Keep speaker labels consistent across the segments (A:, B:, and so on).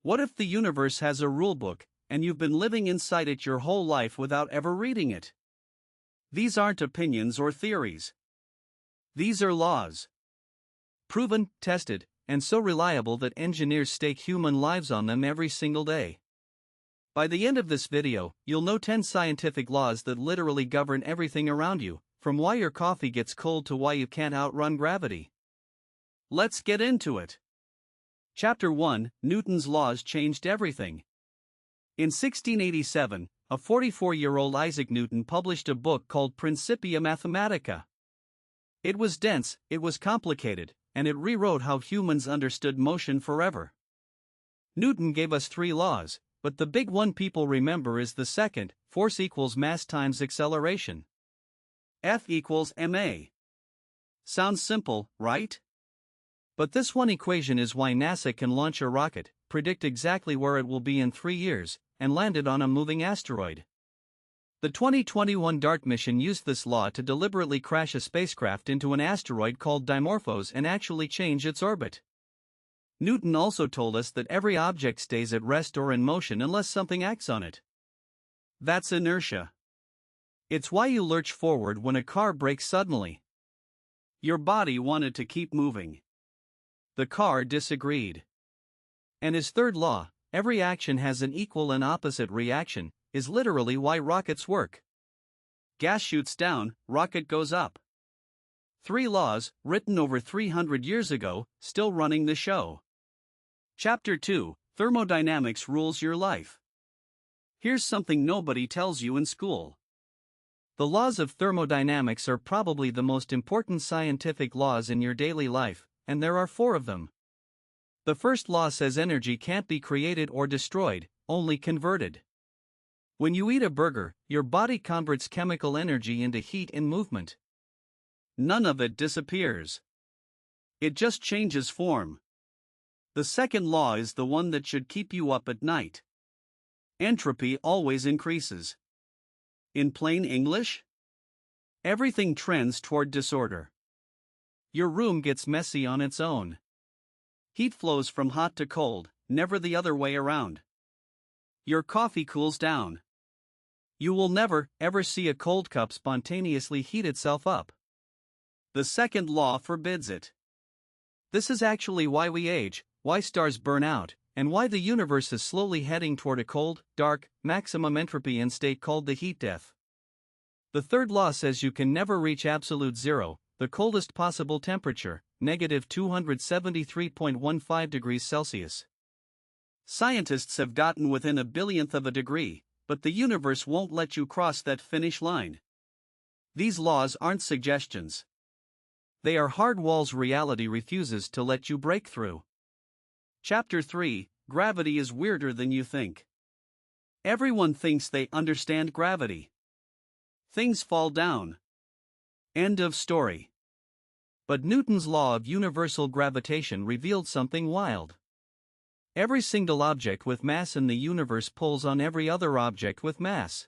A: What if the universe has a rulebook, and you've been living inside it your whole life without ever reading it? These aren't opinions or theories. These are laws. Proven, tested, and so reliable that engineers stake human lives on them every single day. By the end of this video, you'll know 10 scientific laws that literally govern everything around you, from why your coffee gets cold to why you can't outrun gravity. Let's get into it. Chapter 1: Newton's laws changed everything. In 1687, a 44-year-old Isaac Newton published a book called Principia Mathematica. It was dense, it was complicated, and it rewrote how humans understood motion forever. Newton gave us 3 laws, but the big one people remember is the second: force equals mass times acceleration. F equals ma. Sounds simple, right? But this one equation is why NASA can launch a rocket, predict exactly where it will be in 3 years, and land it on a moving asteroid. The 2021 DART mission used this law to deliberately crash a spacecraft into an asteroid called Dimorphos and actually change its orbit. Newton also told us that every object stays at rest or in motion unless something acts on it. That's inertia. It's why you lurch forward when a car brakes suddenly. Your body wanted to keep moving. The car disagreed. And his third law, every action has an equal and opposite reaction, is literally why rockets work. Gas shoots down, rocket goes up. 3 laws, written over 300 years ago, still running the show. Chapter 2: Thermodynamics rules your life. Here's something nobody tells you in school. The laws of thermodynamics are probably the most important scientific laws in your daily life, and there are 4 of them. The first law says energy can't be created or destroyed, only converted. When you eat a burger, your body converts chemical energy into heat and movement. None of it disappears. It just changes form. The second law is the one that should keep you up at night. Entropy always increases. In plain English, everything trends toward disorder. Your room gets messy on its own. Heat flows from hot to cold, never the other way around. Your coffee cools down. You will never, ever see a cold cup spontaneously heat itself up. The second law forbids it. This is actually why we age, why stars burn out, and why the universe is slowly heading toward a cold, dark, maximum entropy end state called the heat death. The third law says you can never reach absolute zero, the coldest possible temperature, negative 273.15 degrees Celsius. Scientists have gotten within a billionth of a degree, but the universe won't let you cross that finish line. These laws aren't suggestions. They are hard walls reality refuses to let you break through. Chapter 3: Gravity is weirder than you think. Everyone thinks they understand gravity. Things fall down. End of story. But Newton's law of universal gravitation revealed something wild. Every single object with mass in the universe pulls on every other object with mass.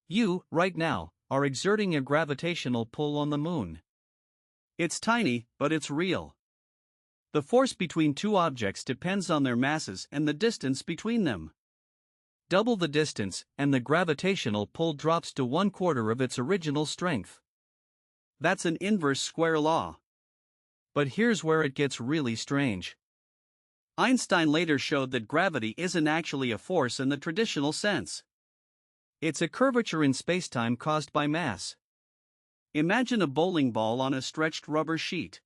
A: You, right now, are exerting a gravitational pull on the moon. It's tiny, but it's real. The force between 2 objects depends on their masses and the distance between them. Double the distance, and the gravitational pull drops to 1/4 of its original strength. That's an inverse square law. But here's where it gets really strange. Einstein later showed that gravity isn't actually a force in the traditional sense. It's a curvature in spacetime caused by mass. Imagine a bowling ball on a stretched rubber sheet.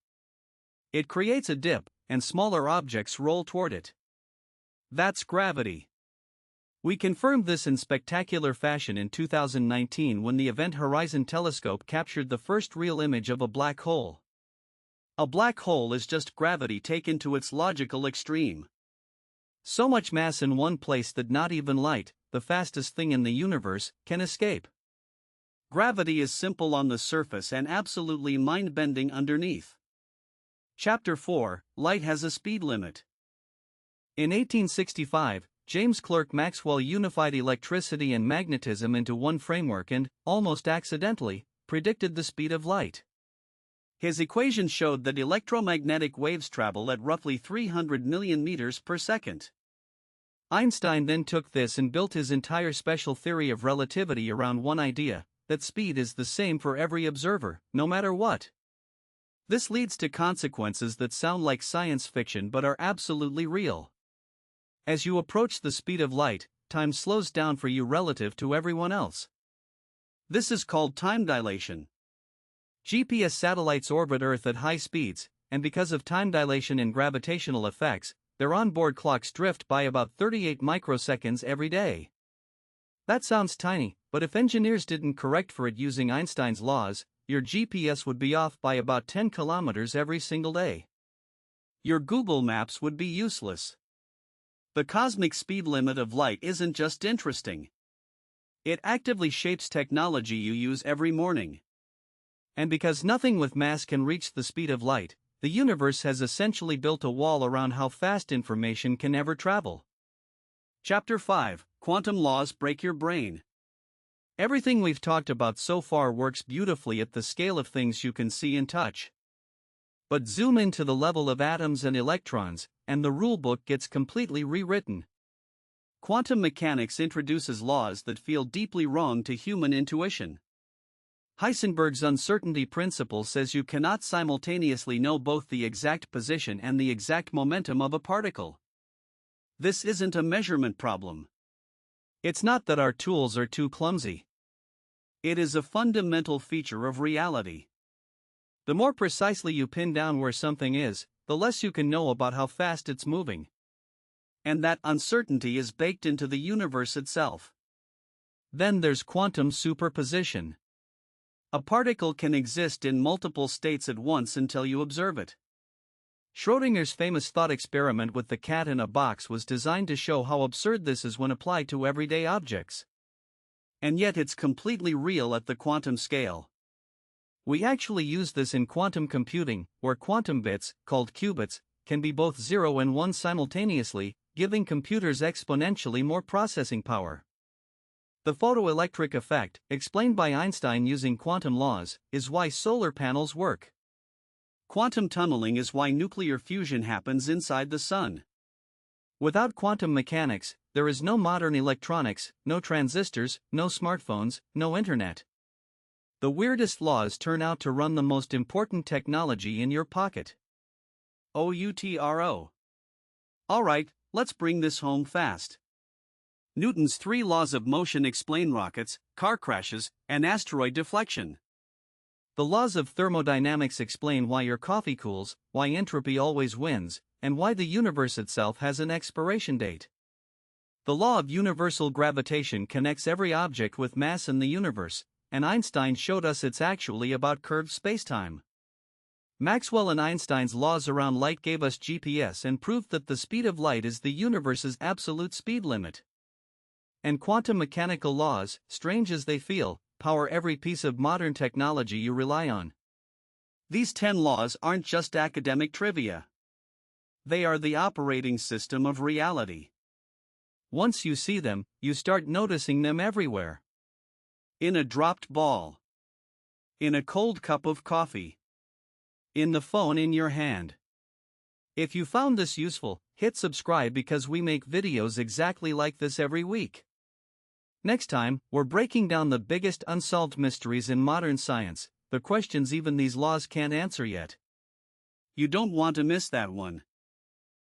A: It creates a dip, and smaller objects roll toward it. That's gravity. We confirmed this in spectacular fashion in 2019 when the Event Horizon Telescope captured the first real image of a black hole. A black hole is just gravity taken to its logical extreme. So much mass in one place that not even light, the fastest thing in the universe, can escape. Gravity is simple on the surface and absolutely mind-bending underneath. Chapter 4: Light has a speed limit. In 1865, James Clerk Maxwell unified electricity and magnetism into one framework and, almost accidentally, predicted the speed of light. His equation showed that electromagnetic waves travel at roughly 300 million meters per second. Einstein then took this and built his entire special theory of relativity around one idea, that speed is the same for every observer, no matter what. This leads to consequences that sound like science fiction but are absolutely real. As you approach the speed of light, time slows down for you relative to everyone else. This is called time dilation. GPS satellites orbit Earth at high speeds, and because of time dilation and gravitational effects, their onboard clocks drift by about 38 microseconds every day. That sounds tiny, but if engineers didn't correct for it using Einstein's laws, your GPS would be off by about 10 kilometers every single day. Your Google Maps would be useless. The cosmic speed limit of light isn't just interesting. It actively shapes technology you use every morning. And because nothing with mass can reach the speed of light, the universe has essentially built a wall around how fast information can ever travel. Chapter 5: Quantum Laws Break Your Brain. Everything we've talked about so far works beautifully at the scale of things you can see and touch. But zoom into the level of atoms and electrons, and the rulebook gets completely rewritten. Quantum mechanics introduces laws that feel deeply wrong to human intuition. Heisenberg's uncertainty principle says you cannot simultaneously know both the exact position and the exact momentum of a particle. This isn't a measurement problem. It's not that our tools are too clumsy. It is a fundamental feature of reality. The more precisely you pin down where something is, the less you can know about how fast it's moving. And that uncertainty is baked into the universe itself. Then there's quantum superposition. A particle can exist in multiple states at once until you observe it. Schrödinger's famous thought experiment with the cat in a box was designed to show how absurd this is when applied to everyday objects. And yet it's completely real at the quantum scale. We actually use this in quantum computing, where quantum bits, called qubits, can be both 0 and 1 simultaneously, giving computers exponentially more processing power. The photoelectric effect, explained by Einstein using quantum laws, is why solar panels work. Quantum tunneling is why nuclear fusion happens inside the sun. Without quantum mechanics, there is no modern electronics, no transistors, no smartphones, no internet. The weirdest laws turn out to run the most important technology in your pocket. OUTRO. Alright, let's bring this home fast. Newton's 3 laws of motion explain rockets, car crashes, and asteroid deflection. The laws of thermodynamics explain why your coffee cools, why entropy always wins, and why the universe itself has an expiration date. The law of universal gravitation connects every object with mass in the universe, and Einstein showed us it's actually about curved spacetime. Maxwell and Einstein's laws around light gave us GPS and proved that the speed of light is the universe's absolute speed limit. And quantum mechanical laws, strange as they feel, power every piece of modern technology you rely on. These 10 laws aren't just academic trivia. They are the operating system of reality. Once you see them, you start noticing them everywhere. In a dropped ball. In a cold cup of coffee. In the phone in your hand. If you found this useful, hit subscribe because we make videos exactly like this every week. Next time, we're breaking down the biggest unsolved mysteries in modern science, the questions even these laws can't answer yet. You don't want to miss that one.